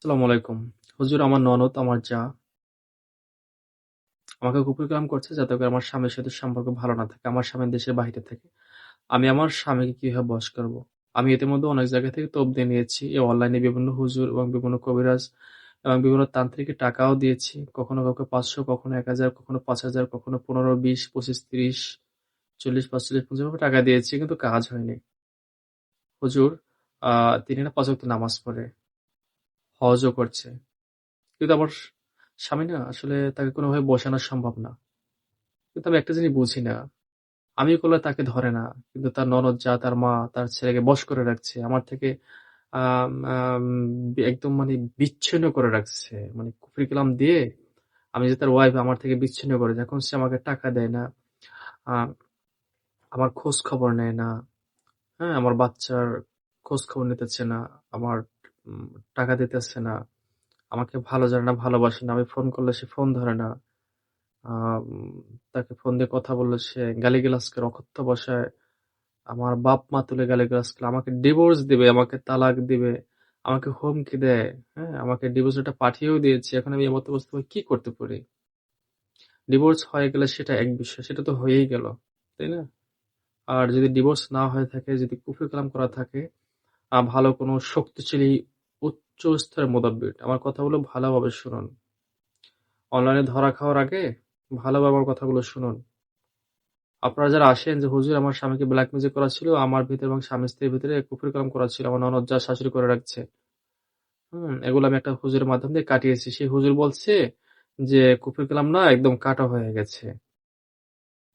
আসসালামু আলাইকুম। হুজুর আমার ননদ, আমার যা আমাকে কুফরি কালাম করছে যাতে করে আমার স্বামীর সাথে সম্পর্ক ভালো না থাকে। আমার স্বামী দেশের বাহিরে থাকে। আমি আমার স্বামীকে কিভাবে বশ করব? আমি ইতিমধ্যে অনেক জায়গা থেকে তদবির নিয়েছি। অনলাইনে বিভিন্ন হুজুর এবং বিভিন্ন কবিরাজ এবং বিভিন্ন তান্ত্রিকের টাকাও দিয়েছি। কখনো কাউকে ৫০০, কখনো ১,০০০, কখনো ৫,০০০, কখনো ১৫, ২০, ২৫, ৩০, ৪০, ৪৫, ৫০ ভাবে টাকা দিয়েছি কিন্তু কাজ হয়নি। হুজুর আ তিনি না ৫ ওয়াক্ত নামাজ পড়ে, হজও করছে। কিন্তু আমার স্বামী না আসলে তাকে কোনোভাবে বসানো সম্ভব না। কিন্তু আমি একটা জিনিস বুঝি না। আমি করলে তাকে ধরে না। কিন্তু তার ননদ যা, তার মা তার ছেলেকে বশ করে রাখছে। আমার থেকে আম আম একদম মানে বিচ্ছিন্ন করে রাখছে। মানে কুফরি কালাম দিয়ে আমি যে তার ওয়াইফ আমার থেকে বিচ্ছিন্ন করে। এখন সে আমাকে টাকা দেয় না। আ আমার খোঁজ খবর নেয় না। হ্যাঁ? আমার বাচ্চার খোঁজ খবর নিতেছে না। আমার উম টাকা দিতেছে না। আমাকে ভালো জানে না, ভালোবাসে না। আমি ফোন করলে সে ফোন ধরে না। আম তাকে ফোন দিয়ে কথা বললে সে গালিগালাজ করে, অকথ্য ভাষায় আমার বাপ-মা তুলে গালিগালাজ করে, আমাকে ডিভোর্স দিবে, আমাকে তালাক দিবে, আমাকে হুমকি দেয়, হ্যাঁ? আমাকে ডিভোর্স লেটার পাঠিয়েও দিয়েছে। এখন আমি এমত অবস্থায় কি করতে পারি? ডিভোর্স হয়ে গেলে সেটা এক বিষয়, সেটা তো হয়েই গেল, তাই না? আর যদি ডিভোর্স না হয়ে থাকে, যদি কুফরি কালাম করা থাকে, ভালো কোনো শক্তিশালী উচ্চ স্তরের মোতাবেক আমার কথাগুলো ভালোভাবে শুনুন। অনলাইনে ধরা খাওয়ার আগে ভালোভাবে আমার কথাগুলো শুনুন। আপনারা যারা আসেন যে, "হুজুর আমার স্বামীকে ব্ল্যাক ম্যাজিক করা ছিল, আমার ভিতরে এবং স্বামী-স্ত্রীর ভিতরে কুফরি কালাম করা ছিল। আমার ননদ যা শাশুড়ি করে রাখছে।" এগুলো আমি একটা হুজুরের মাধ্যম দিয়ে কাটিয়েছি। সেই হুজুর বলছে যে, "কুফরি কালাম না একদম কাটা হয়ে গেছে।"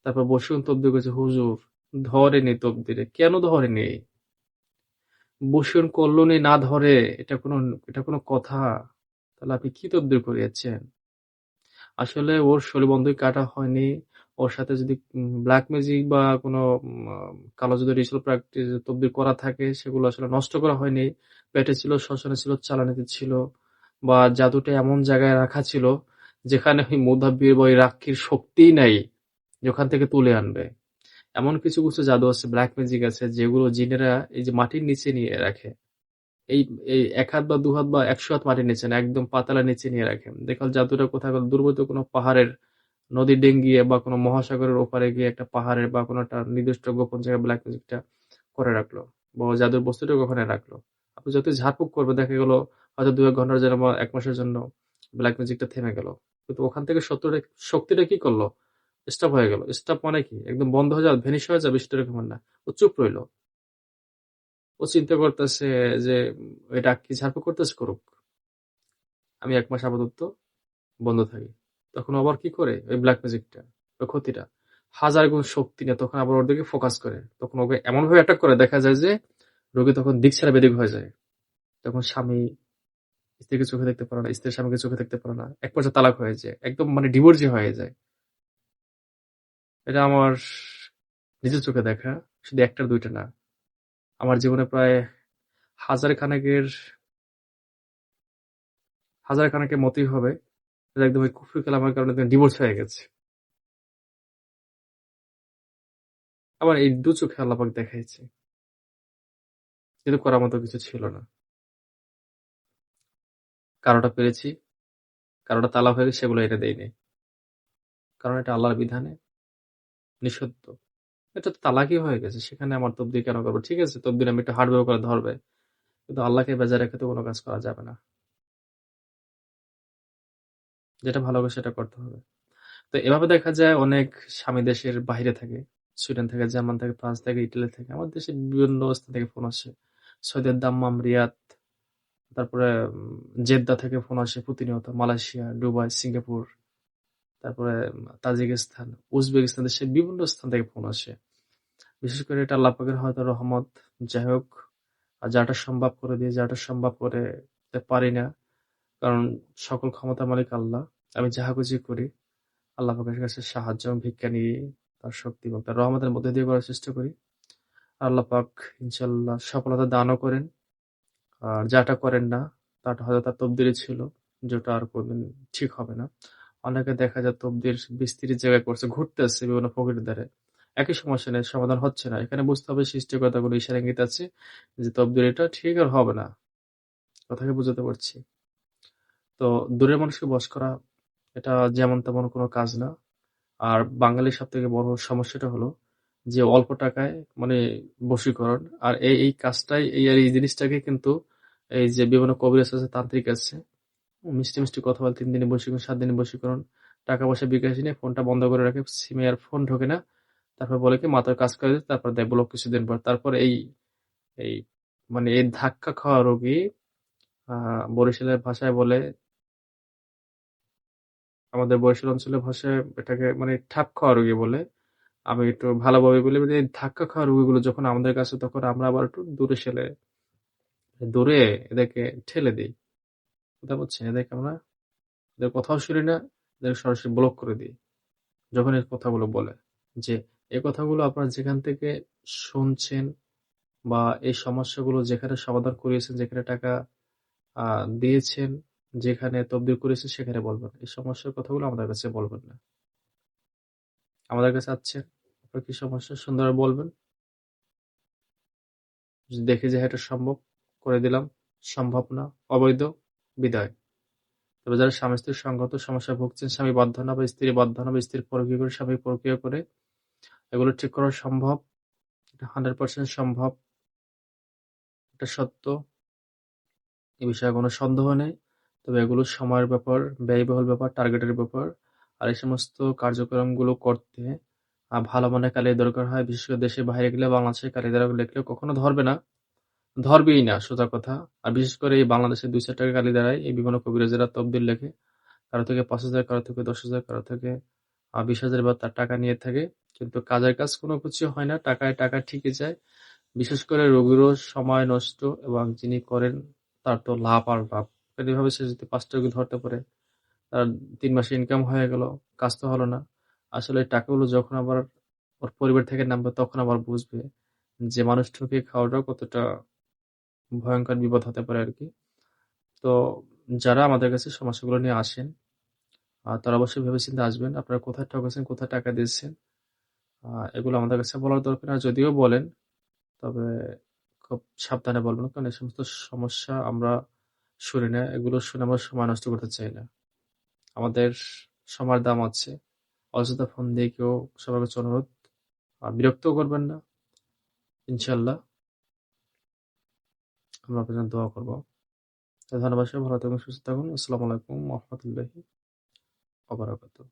তারপর বসুন তদবির করেছে, "হুজুর ধরেনি তকদিরে।" কেন ধরেনি? বসুন করলনি না ধরে এটা কোনো কথা? তাহলে আপনি কি তদবির করিয়েছেন? আসলে ওর শরীরবন্ধই কাটা হয়নি। ওর সাথে যদি ব্লাক ম্যাজিক বা কোনো উম আ কালো জাদু রিচুয়াল প্র্যাকটিস তদবির করা থাকে সেগুলো আসলে নষ্ট করা হয়নি। পেটে ছিল, শ্মশানে ছিল, চালানিতে ছিল বা জাদুটা এমন জায়গায় রাখা ছিল যেখানে ওই মুদাব্বির বা ওই রাক্ষীর শক্তিই নাই যে ওখান থেকে তুলে আনবে। এমন কিছু, কিছু জাদু আছে, ব্লাক ম্যাজিক আছে যেগুলো জিনেরা এই যে মাটির নিচে নিয়ে রাখে। এই এই ১ হাত বা ২ হাত বা ১০০ হাত মাটির নিচে না, একদম পাতালের নিচে নিয়ে রাখে। দেখবেন জাদুটা কোথাও দূরবর্তী কোনো পাহাড়ের নদী ডিঙ্গিয়ে বা কোনো মহাসাগরের ওপারে গিয়ে একটা পাহাড়ের বা কোনো একটা নির্দিষ্ট গোপন জায়গায় ব্লাক ম্যাজিকটা করে রাখলো বা ওই জাদুর বস্তুটাকে ওখানে রাখলো। আপনি যতই ঝাড়ফুঁক করবেন দেখা গেল হয়তো ২-১ ঘন্টার জন্য বা ১ মাসের জন্য ব্লাক ম্যাজিকটা থেমে গেল। কিন্তু ওখান থেকে শক্তিটা কি করলো? স্টপ হয়ে গেল। স্টপ মানে কি? একদম বন্ধ হয়ে যাওয়া, ভ্যানিশ হয়ে যাবে বিষয়টা এরকম না। ও চুপ রইল। ও চিন্তা করতেছে যে এটা কি ঝাড়ফুঁক করতেছে করুক। আমি ১ মাস আপাতত বন্ধ থাকি। তখন ও আবার কি করে? ওই ব্লাক ম্যাজিকটা, ওই ক্ষতিটা হাজার গুণ শক্তি নিয়ে তখন আবার ওর দিকে ফোকাস করে। তখন ওকে এমনভাবে অ্যাটাক করে দেখা যায় যে রোগী তখন দিকছাড়া বেদিক হয়ে যায়। তখন স্বামী স্ত্রীকে চোখে দেখতে পারে না, স্ত্রী স্বামীকে চোখে দেখতে পারে না। এক পর্যায়ে তালাক হয়ে যায়। একদম মানে ডিভোর্সই হয়ে যায়। এটা আমার নিজের চোখে দেখা। শুধু ১ টা ২ টা না। আমার জীবনে প্রায় হাজার খানেকের হাজার খানেকের মতই হবে। যে একদম ওই কুফরি কালামের কারণে ডিভোর্স হয়ে গেছে। আমার এই ২ চোখে আল্লাহ পাক দেখাইছে। কিন্তু করার মতো কিছু ছিল না। কারোটা পেরেছি, কারোটা তালা হয়ে গেছে সেগুলো এনে দেই নাই। কারণ এটা আল্লাহর বিধানে নিষিদ্ধ। এটা তো তালাকই হয়ে গেছে। সেখানে আমার তদবির কেন করব? ঠিক আছে, তদবির আমি একটু হার্ডওয়্যার করে ধরবে। কিন্তু আল্লাহকে বেজায় রেখে তো কোন কাজ করা যাবে না। যেটা ভালো হবে সেটা করতে হবে। তো এভাবে দেখা যায় অনেক স্বামী দেশের বাহিরে থাকে। সুইডেন থেকে, জার্মান থেকে, ফ্রান্স থেকে, ইটালি থেকে। আমার দেশের বিভিন্ন স্থান থেকে ফোন আসে। সৌদির দাম্মাম, রিয়াদ, তারপরে জেদ্দা থেকে ফোন আসে প্রতিনিয়ত। মালয়েশিয়া, দুবাই, সিঙ্গাপুর, তারপরে তাজিকিস্তান, উজবেকিস্তান দেশের বিভিন্ন স্থান থেকে ফোন আসে। বিশেষ করে এটা আল্লাহ পাকের হয়তো রহমত। যাই হোক, যাটা সম্ভব করে দিয়ে, যাটা সম্ভব করে তে পারি না। কারণ সকল ক্ষমতার মালিক আল্লাহ। আমি যাহা কিছু করি আল্লাহ পাকের কাছে সাহায্য এবং ভিক্ষা নিয়ে তার শক্তি এবং তার রহমতের মধ্যে দিয়ে করার চেষ্টা করি। আল্লাহ পাক ইনশাআল্লাহ সফলতা দানও করেন। আর যাটা করেন না তাটা হয়তো তার তকদিরে ছিল, যেটা আর কোনদিন ঠিক হবে না। অনেকে দেখা যায় তকদির বিস্তৃত জায়গায় করছে, ঘুরতেছে বিভিন্ন প্রকৃতির দ্বারে। একই সমস্যা নেই, সমাধান হচ্ছে না। এখানে বুঝতে হবে সৃষ্টিকর্তার কোনো ইশারা ইঙ্গিত আছে যে তকদির এটা ঠিক আর হবে না। কথা কি বুঝাতে পারছি? তো দূরের মানুষকে বশ করা এটা যেমন তেমন কোনো কাজ না। আর বাঙালির সবথেকে বড় সমস্যাটা হলো যে অল্প টাকায় মানে বশীকরণ। আর এই কাজটাই এই জিনিসটাকে কিন্তু এই যে বিভিন্ন কবিরাজ আছে, তান্ত্রিক আছে, মিষ্টি, মিষ্টি কথা বলে ৩ দিনে বশীকরণ, ৭ দিনে বশীকরণ, টাকা-পয়সা বিকাশই নেই, ফোনটা বন্ধ করে রাখে, সিমে আর ফোন ঢোকে না। তারপর বলে কি মাথার কাজ করে দিতে, তারপর দেয় ব্লক কিছুদিন পর। তারপর এই মানে এই ধাক্কা খাওয়া রোগী, বরিশালের ভাষায় বলে, আমাদের বরিশাল অঞ্চলের ভাষায় এটাকে মানে ঠাপ খাওয়া রোগী বলে। আমি একটু ভালোভাবে বলি, মানে এই ধাক্কা খাওয়া রোগীগুলো যখন আমাদের কাছে, তখন আমরা আবার একটু দূরে এদেরকে ঠেলে দিই। কথা বুঝছেন? এদেরকে আমরা এদের কথাও শুনি না, এদেরকে সরাসরি ব্লক করে দিই। যখন এই কথাগুলো বলে যে এই কথাগুলো আপনারা যেখান থেকে শুনছেন বা এই সমস্যাগুলো যেখানে সমাধান করিয়েছেন, যেখানে টাকা দিয়েছেন, যেখানে তদবির করেছেন সেখানে বলবেন। এই সমস্যার কথাগুলো আমাদের কাছে বলবেন না। আমাদের কাছে আসছেন, আপনার কি সমস্যা সুন্দরভাবে বলবেন। যদি দেখি যে হ্যাঁ, এটা সম্ভব, করে দিলাম। সম্ভব না, অবৈধ, বিদায়। তবে যারা স্বামী স্ত্রীর সংগত সমস্যায় ভুগছেন, স্বামী বাধ্য না বা স্ত্রী বাধ্য না বা স্ত্রীর পরকীয়া করে স্বামী পরকীয়া করে, এগুলো ঠিক করা সম্ভব। এটা 100% সম্ভব। এটা সত্য। এ বিষয়ে কোনো সন্দেহ নেই। তবে এগুলো সময়ের ব্যাপার, ব্যয়বহুল ব্যাপার, টার্গেটের ব্যাপার। আর এই সমস্ত কার্যক্রমগুলো করতে ভালো মানের কালির দরকার হয়। বিশেষ করে দেশের বাইরে গেলে বাংলাদেশের কালি দ্বারা লিখলেও কখনো ধরবে না। ধরবেই না, সোজা কথা। আর বিশেষ করে এই বাংলাদেশের ২-৪ টাকা কালি দ্বারাই এই বিভিন্ন কবিরাজেরা তকদির লেখে। কারো থেকে ৫,০০০, কারো থেকে ১০,০০০, কারো থেকে ২০,০০০ বা তার টাকা নিয়ে থাকে। কিন্তু কাজের কাজ কোনো কিছু হয় না। টাকায় টাকা ঠিকই যায়। বিশেষ করে রোগীরও সময় নষ্ট, এবং যিনি করেন তার তো লাভ আর লাভ। এভাবে সে যদি ৫টা রোগী ধরতে পারে, তার ৩ মাসে ইনকাম হয়ে গেল, কাজ তো হলো না। আসলে এই টাকাগুলো যখন আবার ওর পরিবার থেকে নামবে, তখন আবার বুঝবে যে মানুষ ঠকিয়ে খাওয়াটাও কতটা ভয়ংকর বিপদ হতে পারে আরকি। তো যারা আমাদের কাছে সমস্যাগুলো নিয়ে আসেন, তারা অবশ্যই ভেবেচিন্তে আসবেন। আপনারা কোথায় ঠকেছেন, কোথায় টাকা দিয়েছেন, এগুলো আমাদের কাছে বলার দরকার নেই। আর যদিও বলেন, তবে খুব সাবধানে বলবেন। কারণ এই সমস্ত সমস্যা আমরা শুনি না। এগুলো শুনে আমরা সময় নষ্ট করতে চাই না। আমাদের সময়ের দাম আছে। অযথা ফোন দিয়ে কেউ, সবার কাছে অনুরোধ, বিরক্তও করবেন না। ইনশাআল্লাহ আমরা আপনার জন্য দোয়া করব। তো ধন্যবাদ সবাই, ভালো থাকুন, সুস্থ থাকুন। আসসালামু আলাইকুম ওয়া রাহমাতুল্লাহি ওয়া বারাকাতুহু।